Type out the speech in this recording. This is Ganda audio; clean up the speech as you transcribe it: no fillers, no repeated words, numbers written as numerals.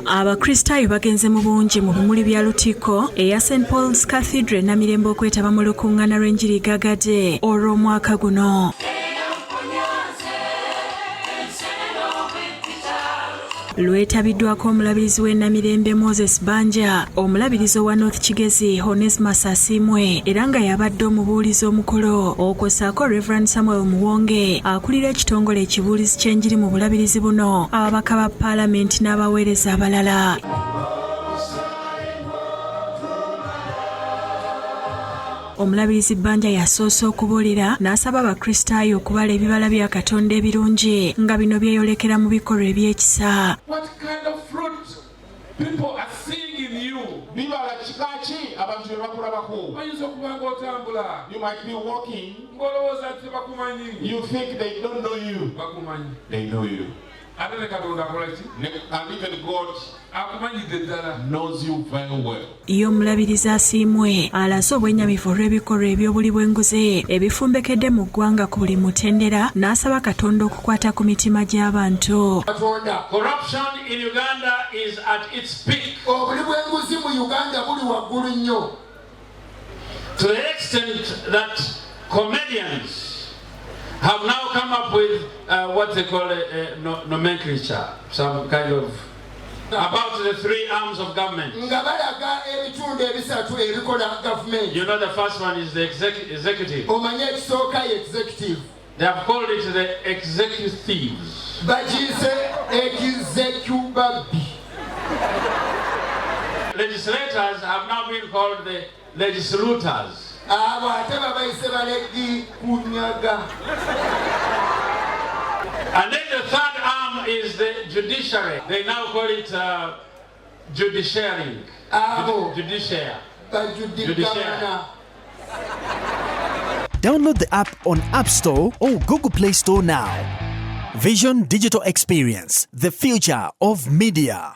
Abakristaayo bagenze mu bungi mu bimuli bya Lutiko eya St Paul's Cathedral Namirembe okwetaba mu lukung'aana lw'enjiri gagade olw'omwaka guno. Lwetabiddwako omulabirizi w'e Namirembe Moses Banja, omulabirizi owa North Kigezi Onesmus Asimwe era nga yabadde omubuulizi omukolo okwosaako Reverend Samuel Muwonge akulira ekitongole ekibuulizi ky'enjiri mu bulabirizi buno, ababaka ba Paalamenti n'abaweereza abalala. Omulabirizi Banja yasoose okubuulira n'asaba abakristaayo okubala ebibala bya Katonda ebirungi nga bino byeyolekera mu bikolwa eby'ekisa. What kind of fruit people are seeing in you? Bibala kikaki abantu bye bakulabako. Oyinza okuba ng'otambula. You might be walking. Ng'olowooza nti bakumanyi. You think they don't know you. Bakumanyi. They know you. And even God knows you very well. Iyo omulabirizi Asiimwe alaze obwennyamivu olw'ebikolwa eby'obuli bw'enguzi ebifumbekedde mu ggwanga ku buli mutendera n'asaba Katonda okukwata ku mitima gy'abantu. Corruption in Uganda is at its peak. Obuli bw'enguzi mu Uganda buli waggulu nnyo. To the extent that comedians have now come up with what they call a nomenclature, some kind of about the three arms of government. You know, the first one is the executive. They have called it the executives. Legislators have now been called the legislators. And then the third arm is the judiciary. They now call it judiciary. Judiciary. Download the app on App Store or Google Play Store now. Vision Digital Experience, the future of media.